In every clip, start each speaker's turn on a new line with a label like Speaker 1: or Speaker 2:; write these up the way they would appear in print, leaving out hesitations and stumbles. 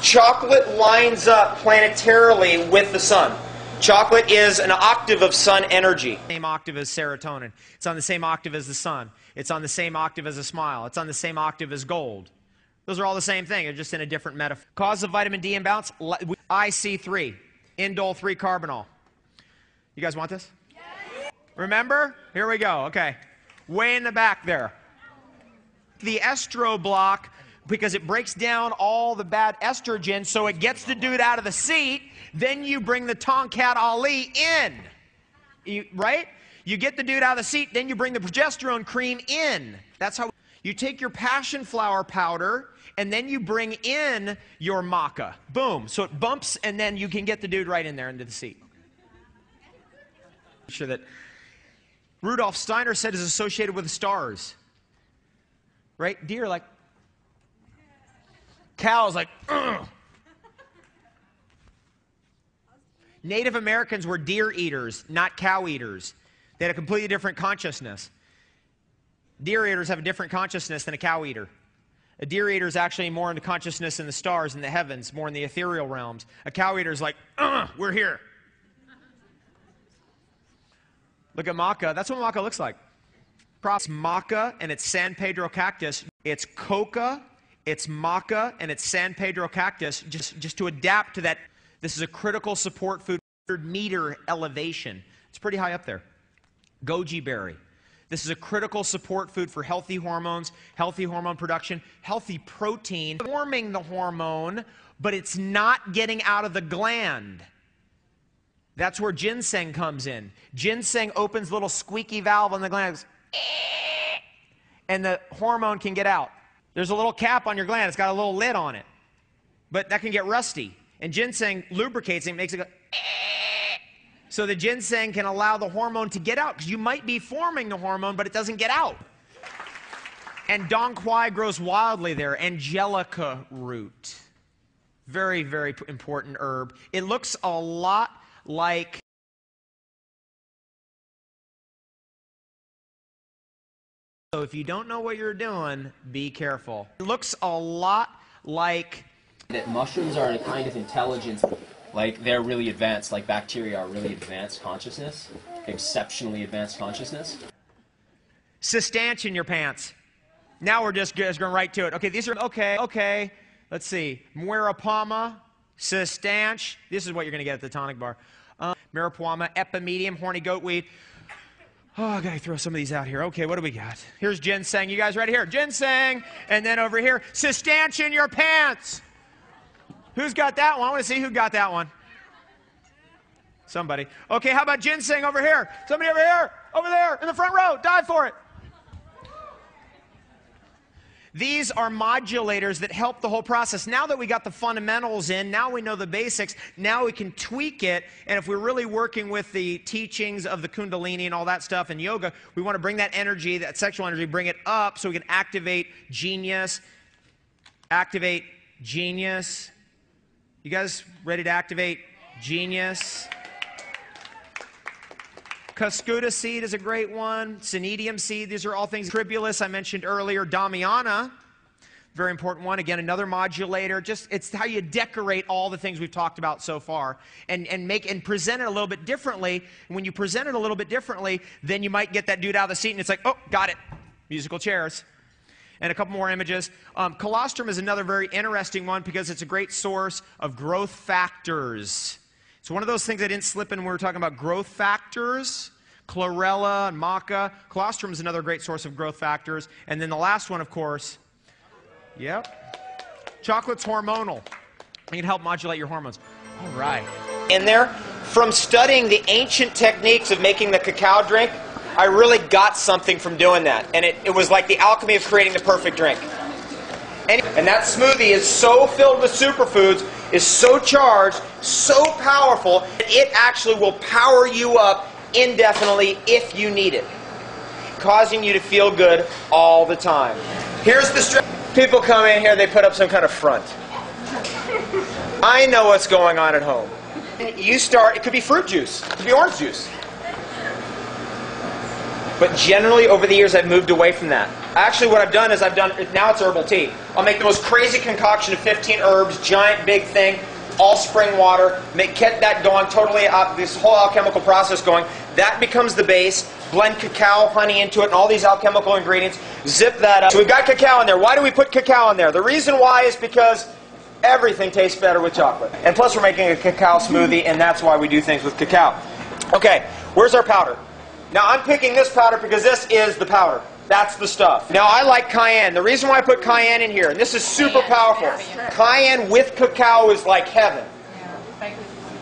Speaker 1: Chocolate lines up planetarily with the sun. Chocolate is an octave of sun energy. Same octave as serotonin. It's on the same octave as the sun. It's on the same octave as a smile. It's on the same octave as gold. Those are all the same thing. They're just in a different metaphor. Cause of vitamin D imbalance, IC3, indole 3-carbinol. You guys want this? Yes. Remember? Here we go. Okay. Way in the back there. The estro block, because it breaks down all the bad estrogen, so it gets the dude out of the seat. Then you bring the Tonkat Ali in. Right? You get the dude out of the seat, then you bring the progesterone cream in. That's how you take your passion flower powder, and then you bring in your maca. Boom. So it bumps, and then you can get the dude right in there into the seat. Sure that Rudolf Steiner said is associated with the stars. Right? Deer like, cows like, ugh. Native Americans were deer eaters, not cow eaters. They had a completely different consciousness. Deer eaters have a different consciousness than a cow eater. A deer eater is actually more into consciousness in the stars, in the heavens, more in the ethereal realms. A cow eater is like, we're here. Look at maca. That's what maca looks like. Cross maca and it's San Pedro cactus. It's coca, it's maca, and it's San Pedro cactus. Just to adapt to that. This is a critical support food, 100-meter elevation. It's pretty high up there. Goji berry. This is a critical support food for healthy hormones, healthy hormone production, healthy protein, forming the hormone, but it's not getting out of the gland. That's where ginseng comes in. Ginseng opens a little squeaky valve on the gland, and the hormone can get out. There's a little cap on your gland. It's got a little lid on it, but that can get rusty. And ginseng lubricates it, makes it go, so the ginseng can allow the hormone to get out, because you might be forming the hormone, but it doesn't get out. And dong quai grows wildly there. Angelica root. Very, very important herb. It looks a lot like so if you don't know what you're doing, be careful. It looks a lot like
Speaker 2: that mushrooms are a kind of intelligence, like they're really advanced, like bacteria are really advanced consciousness, exceptionally advanced consciousness.
Speaker 1: Sustanch in your pants. Now we're just going right to it. Okay, these are, okay. Let's see. Muirapama, sustanch. This is what you're going to get at the tonic bar. Marijuana, epimedium, horny goatweed. Oh, I gotta throw some of these out here. Okay, what do we got? Here's ginseng. You guys ready? Here, ginseng. And then over here, sustanch in your pants. Who's got that one? I want to see who got that one. Somebody. Okay, how about ginseng over here? Somebody over here. Over there, in the front row. Dive for it. These are modulators that help the whole process. Now that we got the fundamentals in, now we know the basics, now we can tweak it. And if we're really working with the teachings of the Kundalini and all that stuff and yoga, we want to bring that energy, that sexual energy, bring it up so we can activate genius. Activate genius. You guys ready to activate genius? Cuscuta seed is a great one. Synedium seed, these are all things. Tribulus, I mentioned earlier. Damiana, very important one. Again, another modulator. Just, it's how you decorate all the things we've talked about so far and present it a little bit differently. And when you present it a little bit differently, then you might get that dude out of the seat and it's like, oh, got it. Musical chairs. And a couple more images. Colostrum is another very interesting one because it's a great source of growth factors. It's one of those things I didn't slip in when we were talking about growth factors. Chlorella and maca. Colostrum is another great source of growth factors. And then the last one, of course, chocolate's hormonal. It can help modulate your hormones. All right. In there, from studying the ancient techniques of making the cacao drink, I really got something from doing that. And it was like the alchemy of creating the perfect drink. And that smoothie is so filled with superfoods, is so charged, so powerful, that it actually will power you up indefinitely if you need it, causing you to feel good all the time. Here's the stress. People come in here, they put up some kind of front. I know what's going on at home. You start, it could be fruit juice, it could be orange juice. But generally, over the years, I've moved away from that. Actually, what I've done is now it's herbal tea. I'll make the most crazy concoction of 15 herbs, giant big thing, all spring water, get that going, totally this whole alchemical process going. That becomes the base. Blend cacao, honey into it, and all these alchemical ingredients. Zip that up. So we've got cacao in there. Why do we put cacao in there? The reason why is because everything tastes better with chocolate. And plus we're making a cacao smoothie, and that's why we do things with cacao. Okay, where's our powder? Now I'm picking this powder because this is the powder. That's the stuff. Now I like cayenne. The reason why I put cayenne in here, and this is super powerful. Cayenne with cacao is like heaven.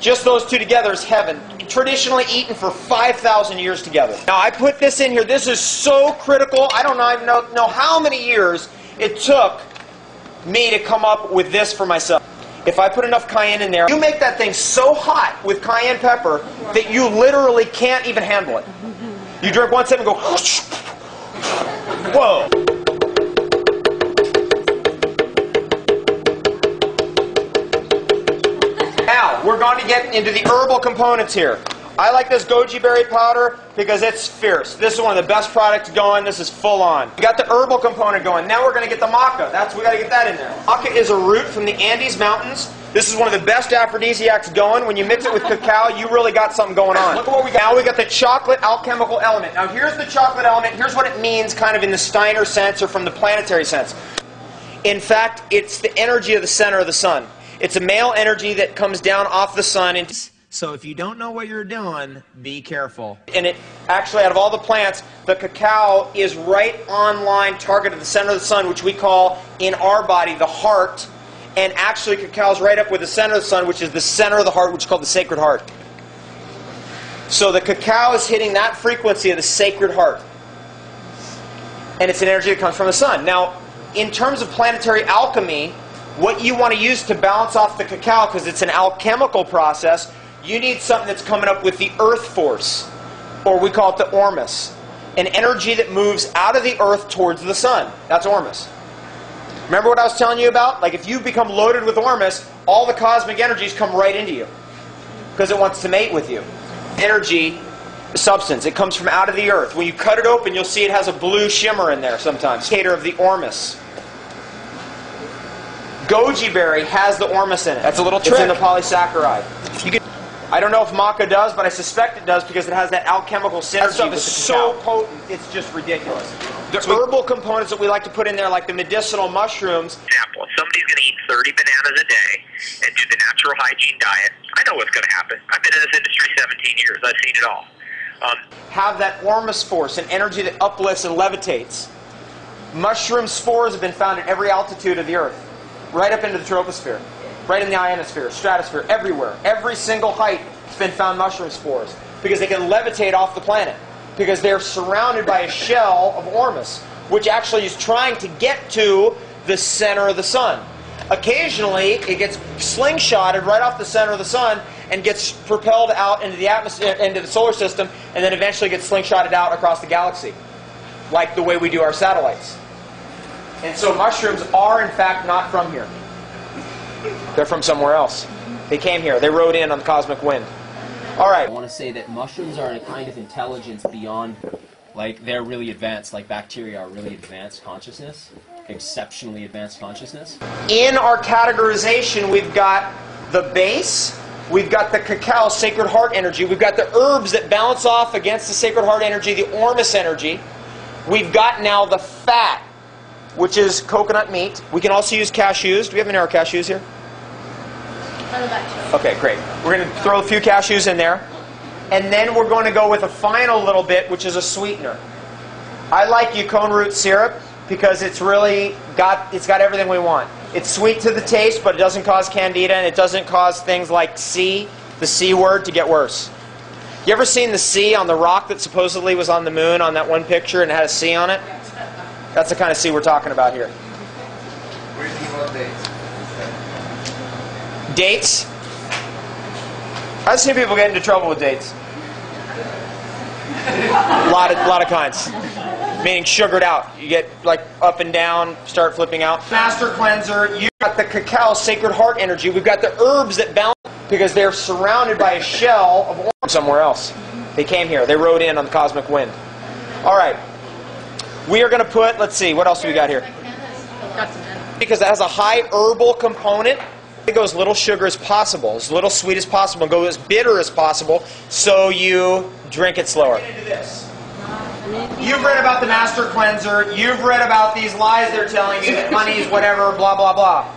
Speaker 1: Just those two together is heaven. Traditionally eaten for 5,000 years together. Now I put this in here. This is so critical. I don't know how many years it took me to come up with this for myself. If I put enough cayenne in there, you make that thing so hot with cayenne pepper that you literally can't even handle it. You drink one sip and go, whoa. Now, we're going to get into the herbal components here. I like this goji berry powder because it's fierce. This is one of the best products going. This is full on. We got the herbal component going. Now we're going to get the maca. We got to get that in there. Maca is a root from the Andes Mountains. This is one of the best aphrodisiacs going. When you mix it with cacao, you really got something going on. Look at what we got. Now we got the chocolate alchemical element. Now here's the chocolate element. Here's what it means kind of in the Steiner sense or from the planetary sense. In fact, it's the energy of the center of the sun. It's a male energy that comes down off the sun. So if you don't know what you're doing, be careful. And it actually, out of all the plants, the cacao is right on line, target of the center of the sun, which we call in our body the heart. And actually, cacao is right up with the center of the sun, which is the center of the heart, which is called the sacred heart. So the cacao is hitting that frequency of the sacred heart. And it's an energy that comes from the sun. Now, in terms of planetary alchemy, what you want to use to balance off the cacao, because it's an alchemical process, you need something that's coming up with the earth force, or we call it the ormus, an energy that moves out of the earth towards the sun. That's ormus. Remember what I was telling you about? Like if you become loaded with ormus, all the cosmic energies come right into you because it wants to mate with you. Energy, substance, it comes from out of the earth. When you cut it open, you'll see it has a blue shimmer in there sometimes. Indicator of the ormus. Goji berry has the ormus in it. That's a little trick. It's in the polysaccharide. I don't know if maca does, but I suspect it does because it has that alchemical synergy. That stuff is so potent, it's just ridiculous. The herbal components that we like to put in there, like the medicinal mushrooms.
Speaker 3: Example, if somebody's going to eat 30 bananas a day and do the natural hygiene diet, I know what's going to happen. I've been in this industry 17 years. I've seen it all.
Speaker 1: Have that ormus force, an energy that uplifts and levitates. Mushroom spores have been found at every altitude of the earth, right up into the troposphere. Right in the ionosphere, stratosphere, everywhere. Every single height has been found mushroom spores because they can levitate off the planet because they're surrounded by a shell of ormus, which actually is trying to get to the center of the sun. Occasionally, it gets slingshotted right off the center of the sun and gets propelled out into the atmosphere, into the solar system, and then eventually gets slingshotted out across the galaxy, like the way we do our satellites. And so mushrooms are, in fact, not from here. They're from somewhere else. They came here. They rode in on the cosmic wind. All right.
Speaker 2: I want to say that mushrooms are a kind of intelligence beyond, like, they're really advanced, like bacteria are really advanced consciousness, exceptionally advanced consciousness.
Speaker 1: In our categorization, we've got the base, we've got the cacao, sacred heart energy, we've got the herbs that balance off against the sacred heart energy, the ormus energy. We've got now the fat, which is coconut meat. We can also use cashews. Do we have any of our cashews here? Okay, great. We're going to throw a few cashews in there. And then we're going to go with a final little bit, which is a sweetener. I like yukon root syrup because it's really got everything we want. It's sweet to the taste, but it doesn't cause candida, and it doesn't cause things like the C word, to get worse. You ever seen the C on the rock that supposedly was on the moon on that one picture and it had a C on it? That's the kind of C we're talking about here.
Speaker 4: Where do you want dates?
Speaker 1: Dates? I've seen people get into trouble with dates. A lot of kinds. Meaning sugared out. You get like up and down, start flipping out. Master cleanser. You got the cacao, sacred heart energy. We've got the herbs that balance because they're surrounded by a shell of ormus somewhere else. They came here. They rode in on the cosmic wind. All right. We are going to put, let's see, what else do we got here? Because it has a high herbal component, it goes little sugar as possible, as little sweet as possible, and go as bitter as possible, so you drink it slower. You've read about the master cleanser. You've read about these lies they're telling you that honey is whatever, blah, blah, blah.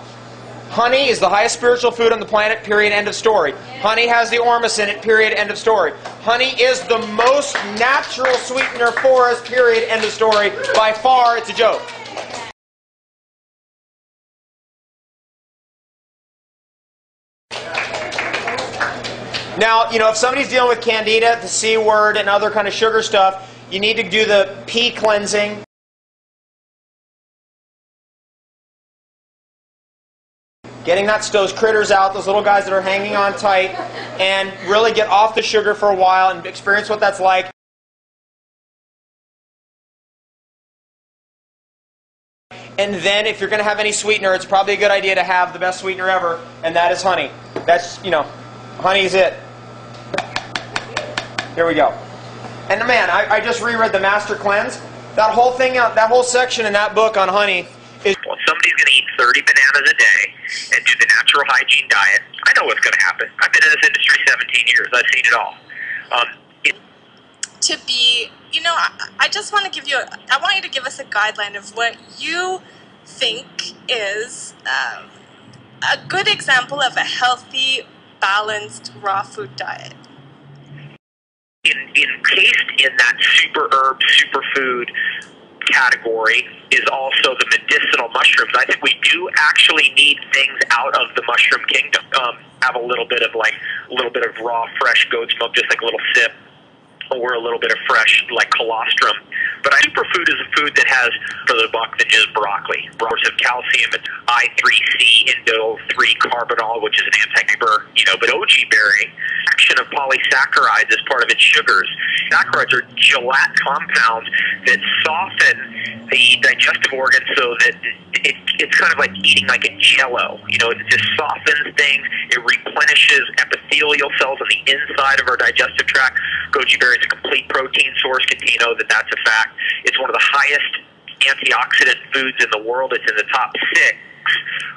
Speaker 1: Honey is the highest spiritual food on the planet, period, end of story. Honey has the ormus in it, period, end of story. Honey is the most natural sweetener for us, period, end of story. By far, it's a joke. Now, you know, if somebody's dealing with candida, the C word, and other kind of sugar stuff, you need to do the P cleansing. Getting those critters out, those little guys that are hanging on tight, and really get off the sugar for a while and experience what that's like. And then if you're going to have any sweetener, it's probably a good idea to have the best sweetener ever, and that is honey. That's, you know, honey's it. Here we go. And man, I just reread the Master Cleanse. That whole thing, that whole section in that book on honey is...
Speaker 3: Well, somebody's going to eat 30 bananas a day and do the natural hygiene diet. I know what's going to happen. I've been in this industry 17 years. I've seen it all.
Speaker 5: To be, you know, I just want to give you, I want you to give us a guideline of what you think is a good example of a healthy, balanced, raw food diet.
Speaker 3: Encased in that super herb, superfood category is also the medicinal mushrooms. I think we do actually need things out of the mushroom kingdom. Have a little bit of raw, fresh goat's milk, just like a little sip, or a little bit of fresh, like colostrum. But superfood is a food that has for the buck than just broccoli. Source of calcium, it's I3C, Indo-3-carbinol, which is an anti-fiber, you know. But goji berry, action of polysaccharides as part of its sugars. Saccharides are gelatin compounds that soften the digestive organs so that it's kind of like eating like a jello. You know, it just softens things. It replenishes epithelial cells on the inside of our digestive tract. Goji berry is a complete protein source. You know that's a fact. It's one of the highest antioxidant foods in the world. It's in the top 6.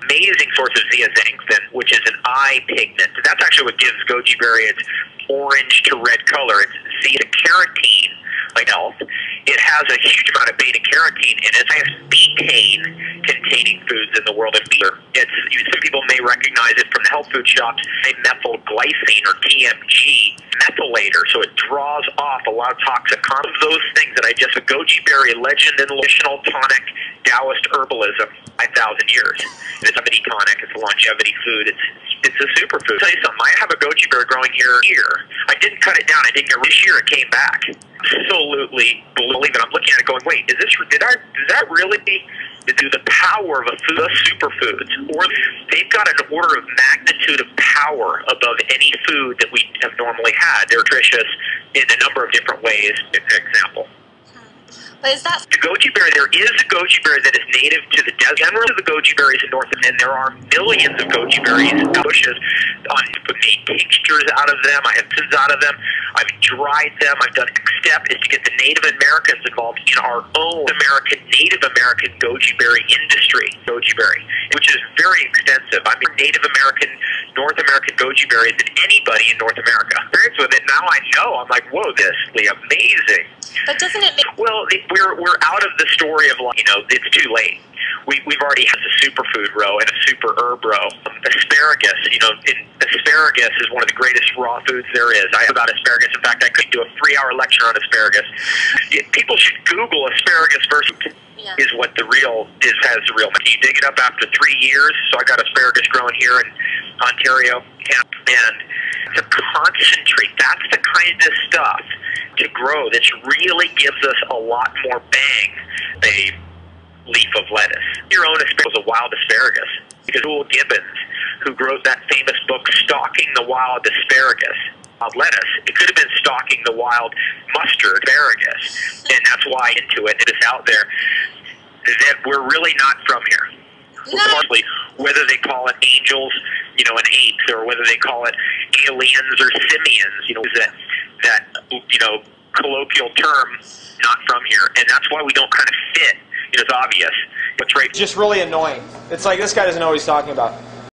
Speaker 3: Amazing source of zeaxanthin, which is an eye pigment. That's actually what gives goji berry its orange to red color. It's beta-carotene, like health. It has a huge amount of beta-carotene in it. It's the highest betaine-containing foods in the world. Some people may recognize it from the health food shops. Methylglycine, or TMG, methylator, so it draws off a lot of toxic compounds. Those things that I just... Goji berry, legend in traditional tonic Taoist herbalism, 5,000 years. It's a tonic. It's a longevity food. It's a superfood. I'll tell you something. I have a goji berry growing here. I didn't cut it down. I didn't get this year. It came back. Absolutely believe it. I'm looking at it going, wait, does that really do the power of a food, the superfoods? Or they've got an order of magnitude of power above any food that we have normally had. They're nutritious in a number of different ways. For example.
Speaker 5: But is that...
Speaker 3: The goji berry, there is a goji berry that is native to the desert. Generally, the goji berries in North America, and there are millions of goji berries in bushes. I've made tinctures out of them. I have tins out of them. I've dried them. I've done next step is to get the Native Americans involved in our own Native American goji berry industry, goji berry, which is very extensive. I'm Native American, North American goji berries than anybody in North America. Experience with it, now I know. I'm like, whoa, this is amazing.
Speaker 5: But doesn't it make...
Speaker 3: Well, we're out of the story of, like, you know, it's too late. We've already had a superfood row and a super herb row. Asparagus, you know, asparagus is one of the greatest raw foods there is. I have about asparagus. In fact, I could do a 3-hour lecture on asparagus. People should Google asparagus versus is what the real has the real. You dig it up after 3 years. So I got asparagus growing here in Ontario, and to concentrate. That's the kind of stuff to grow that really gives us a lot more bang. A leaf of lettuce. Your own asparagus was a wild asparagus, because Will Gibbons, who wrote that famous book, Stalking the Wild Asparagus, lettuce, it could have been stalking the wild mustard asparagus, and that's why into it is out there that we're really not from here. Partly, whether they call it angels, you know, and apes, or whether they call it aliens or simians, you know, that you know, colloquial term, not from here, and that's why we don't kind of fit. It is obvious. What's right?
Speaker 1: Just really annoying. It's like this guy doesn't know what he's talking about.